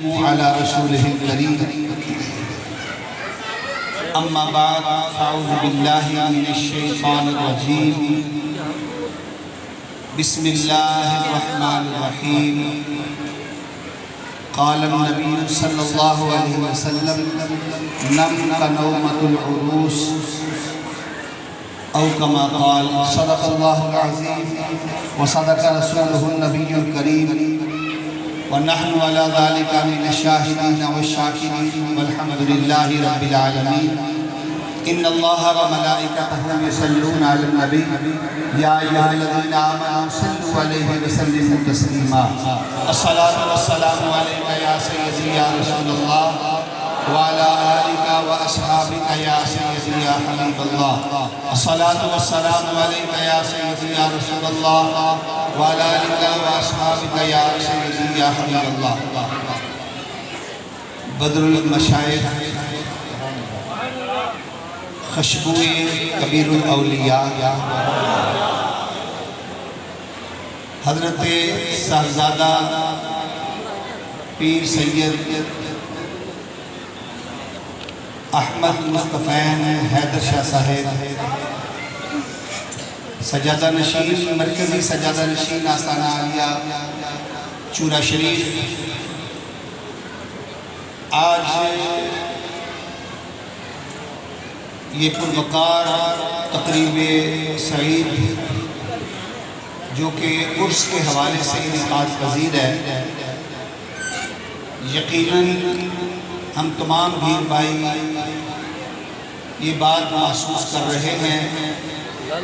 على رسوله الكريم اما بعد فاعوذ بالله من الشيطان الرجيم بسم الله الرحمن الرحيم قال النبي صلى الله عليه وسلم نم كنومة العروس او كما قال صدق الله العظيم وصدق رسوله النبي الكريم ونحن على ذلك من الشاهدين والشاكرين والحمد لله رب العالمين ان الله وملائكته يصلون على النبي يا ايها الذين امنوا صلوا عليه وسلموا تسليما الصلاة والسلام عليك يا سيدي يا رسول الله وعلى آلك وأصحابك يا سيدي يا حبيب الله الصلاة والسلام عليك يا سيدي يا رسول الله وعلى آلك وأصحابك يا سيدي يا حبيب الله بدر المشائخ خشبوئے کبیر الاولیاء حضرت صاحبزادہ پیر سید احمد مصطفین حیدر شاہ صاحب سجادہ نشین مرکزی سجادہ نشین آستانہ عالیہ چورا شریف آج یہ پروقار تقریب سعید جو کہ عرس کے حوالے سے انعقاد پذیر ہے یقیناً ہم تمام بھیر بھائی یہ بات محسوس کر رہے ہیں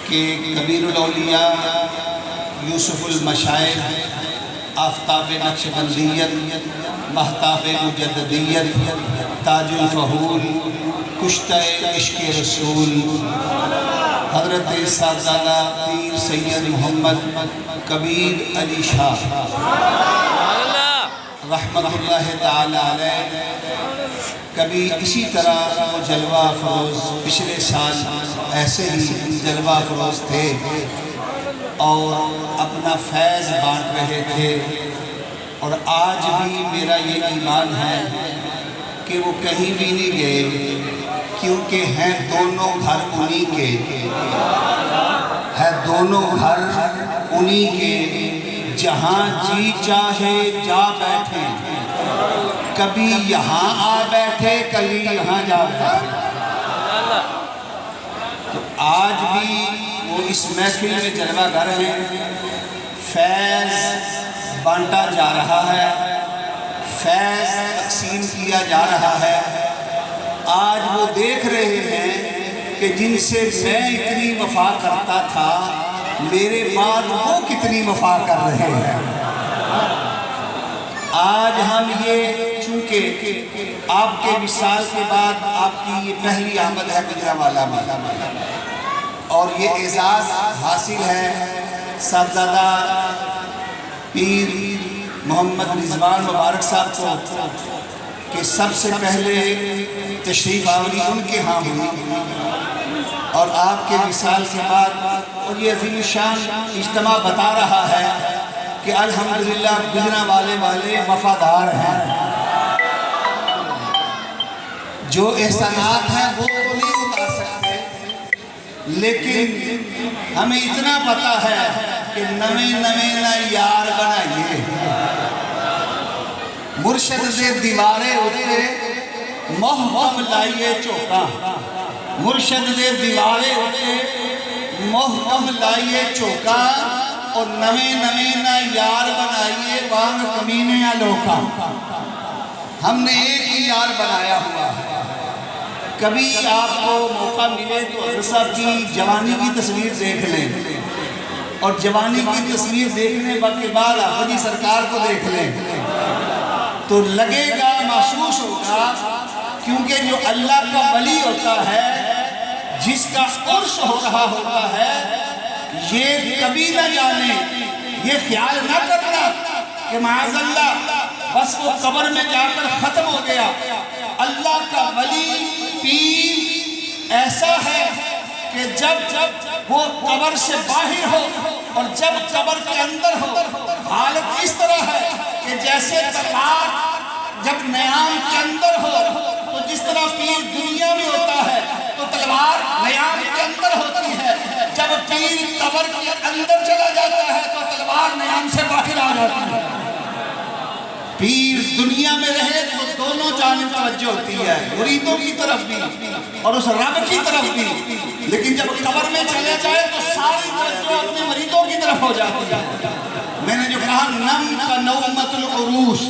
کہ کبیر الاولیاء یوسف المشائخ آفتاب نقشبندیت مہتاب مجددیت تاج الفہول کشتہ عشق رسول حضرت صاحبزادہ پیر سید محمد کبیر علی شاہ رحمت اللہ تعالی علیہ کبھی اسی طرح وہ جلوہ افروز پچھلے سال ایسے ہی جلوہ افروز تھے اور اپنا فیض بانٹ رہے تھے اور آج بھی میرا یہ ایمان ہے کہ وہ کہیں بھی نہیں گئے کیونکہ ہیں دونوں گھر انہی کے ہے دونوں گھر انہی کے جہاں جی چاہے جا بیٹھے کبھی یہاں آ بیٹھے کبھی یہاں جا بیٹھے تو آج بھی وہ اس محفل میں جلوہ گر ہیں فیض بانٹا جا رہا ہے فیض تقسیم کیا جا رہا ہے آج وہ دیکھ رہے ہیں کہ جن سے میں اتنی وفا کرتا تھا میرے بعد وہ کتنی وفا کر رہے ہیں آج ہم یہ چونکہ آپ کے وصال کے بعد آپ کی یہ پہلی آمد ہے گجرانوالہ میں اور یہ اعزاز حاصل ہے صاحبزادہ پیر محمد رضوان مبارک صاحب کو کہ سب سے پہلے تشریف آوری ان کے ہاں ہوئی اور آپ کے وصال کے بعد اور یہ عظیم شان اجتماع بتا رہا ہے کہ الحمدللہ گجرانوالے والے وفادار ہیں جو احسانات ہیں وہ تو نہیں اتار سکتے لیکن ہمیں اتنا پتا ہے کہ نویں نہ یار بنائیے مرشد دے دیوارے اٹھے محکم لائیے چوکا مرشد دے دیوارے اٹھے محکم لائیے چوکا اور نویں نہ یار بنائیے وانگ کمینے لوکا ہم نے ایک ہی یار بنایا ہوا ہے کبھی آپ کو موقع ملے تو حضرت صاحب کی جوانی کی تصویر دیکھ لیں اور جوانی کی تصویر دیکھنے کے بعد آخری سرکار کو دیکھ لیں تو لگے گا محسوس ہوگا کیونکہ جو اللہ کا ولی ہوتا ہے جس کا عرس ہو رہا ہوتا ہے یہ کبھی نہ جانے یہ خیال نہ کرنا کہ معاذ اللہ بس وہ قبر میں جا کر ختم ہو گیا اللہ کا ولی پیر ایسا ہے کہ جب وہ قبر سے باہر ہو اور جب قبر کے اندر ہو حالت اس طرح ہے کہ جیسے تلوار جب نیام کے اندر ہو تو جس طرح پیر دنیا میں ہوتا ہے تو تلوار نیام کے اندر ہوتی ہے، جب پیر قبر کے اندر چلا جاتا ہے تو تلوار نیام سے باہر آ جاتی ہے۔ پیر دنیا میں رہے تو دونوں جانب توجہ ہوتی ہے، مریدوں کی طرف بھی اور اس رب کی طرف بھی، لیکن جب قبر میں چلے جائے تو ساری توجہ اپنے مریدوں کی طرف ہو جاتی ہے۔ میں نے جو کہا نم کا نومت العروس،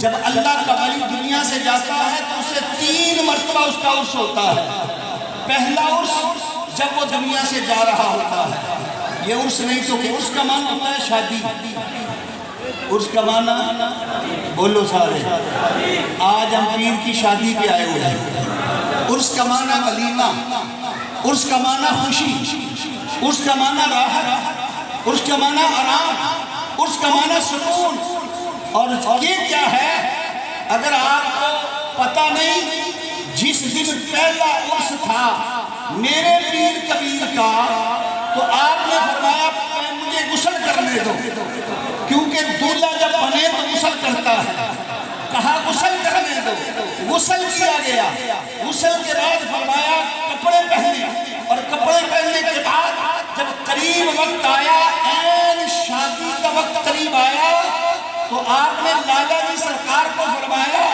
جب اللہ کا ولی دنیا سے جاتا ہے تو اسے 3 مرتبہ اس کا عرس ہوتا ہے۔ پہلا عرس جب وہ دنیا سے جا رہا ہوتا ہے، یہ عرس نہیں تو کہ عرس کا معنی ہوتا ہے شادی، عرس کا معنی بولو سارے، آج ہم پیر کی شادی پہ آئے ہوئے ہیں۔ عرس کا معنی ولیمہ، عرس کا معنی خوشی، عرس کا معنی راحت، عرس کا معنی آرام، عرس کا معنی سکون۔ اور یہ کیا ہے؟ اگر آپ کو پتہ نہیں، جس دن پہلا عرس تھا میرے پیر کبیر کا تو آپ نے فرمایا مجھے غسل کرنے دو، کیونکہ دولہا جب بنے تو غسل کرتا ہے، کہا غسل کرنے دو، غسل کیا گیا۔ غسل کے بعد فرمایا کپڑے پہنے، اور کپڑے پہننے کے بعد جب قریب وقت آیا، عین شادی کا وقت قریب آیا، تو آپ نے لالا جی سرکار کو فرمایا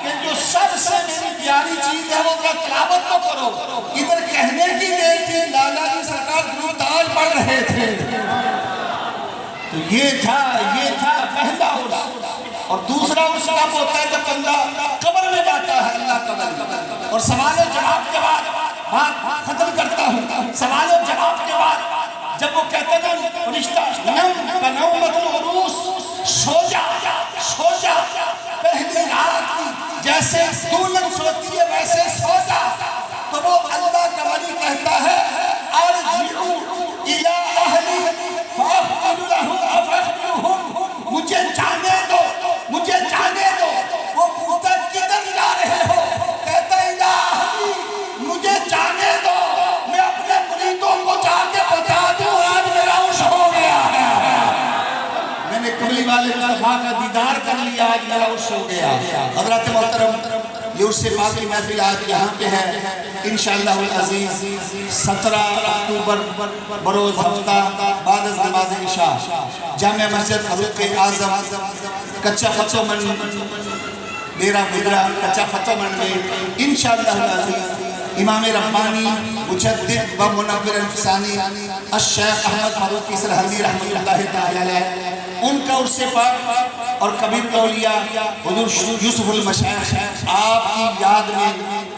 کہ جو سب سے میری پیاری چیز ہے وہ ذرا تلاوت تو کرو۔ ادھر کہنے کی دیر تھی، لالا جی سرکار درود پڑھ رہے تھے۔ تو یہ تھا پہلا عرس۔ اور دوسرا عرس کب ہوتا ہے؟ جب بندہ قبر میں جاتا ہے اللہ کا ولی، اور سوال و جواب کے بعد بات ختم کرتا ہوں۔ سوال و جواب کے بعد جب وہ کہتے ہیں فرشتہ نم کا نومت العروس، سو جا پہلی رات کی جیسے دلہن سوتی ہے ویسے سو جا، تو وہ اللہ کا ولی کہتا ہے ارجعوا الی اہلی فاغفر لهم افغفرهم، مجھے جانے دو، مجھے جانے دو۔ وہ پوچھتا کدھر جا رہے ہو؟ کہتا ہے الی اہلی، مجھے جانے دو، میں اپنے مریدوں کو جا کے بتا دوں آج میرا عرس ہو گیا ہے، میں نے کملی والے مصطفیٰ کا دیدار کر لیا، آج میرا عرس ہو گیا۔ حضرات محترم، یہ عرس پاک کی محفل آج یہاں پہ ہے انشاءاللہ العزیز 17 اکتوبر بروز ہفتہ بعد از نماز عشاء جامع مسجد فاروق اعظم کچا فتو منڈ ڈیرہ گجرا کچا فتو منڈ میں انشاءاللہ العزیز امام ربانی مجدد و منور الفسانی الشیخ احمد فاروقی سرحندی رحمۃ اللہ تعالی علیہ، ان کا عرس پاک اور کبیر الاولیاء حضور یوسف المشائخ آپ کی یاد میں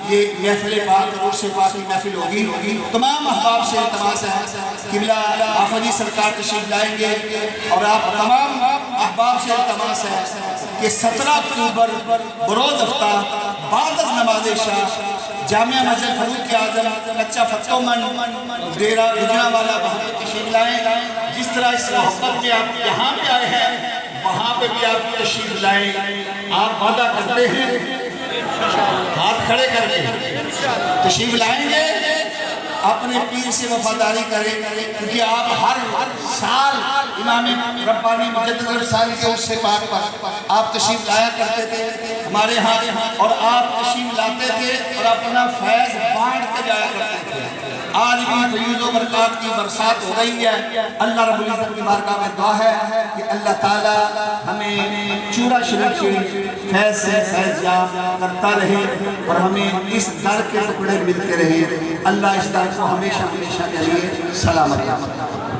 یہ محفل پاک اور عرس پاک کی محفل ہوگی۔ تمام احباب سے التماس ہے قبلہ آفدی سرکار تشریف لائیں گے، اور آپ تمام احباب سے التماس ہے کہ 17 اکتوبر بروز ہفتہ بعد از نماز عشاء جامعہ مسجد فاروق اعظم کچا فتو منڈ ڈیرہ گجرانوالہ وہاں پہ تشریف لائیں۔ جس طرح اس محبت میں آپ یہاں پہ آئے ہیں وہاں پہ بھی آپ تشریف لائیں۔ آپ وعدہ کرتے ہیں ہاتھ کھڑے کر کے تشریف لائیں گے، اپنے پیر سے وفاداری کریں، کیونکہ آپ ہر سال امام ربانی مجدد الرسالی کے عرس پاک پر آپ تشریف لایا کرتے تھے ہمارے ہاں، اور آپ تشریف لاتے تھے اور اپنا فیض بانٹ کے جایا کرتے تھے۔ آج بھی فیوز و برکات کی برسات ہو رہی ہے۔ اللہ رب العزت کی بارگاہ میں دعا ہے کہ اللہ تعالی ہمیں چورا شریف فیض سے فیض یاب کرتا رہے، اور ہمیں اس در کے ٹکڑے ملتے رہے۔ اللہ اس در کو ہمیشہ کے لیے سلامت رکھے۔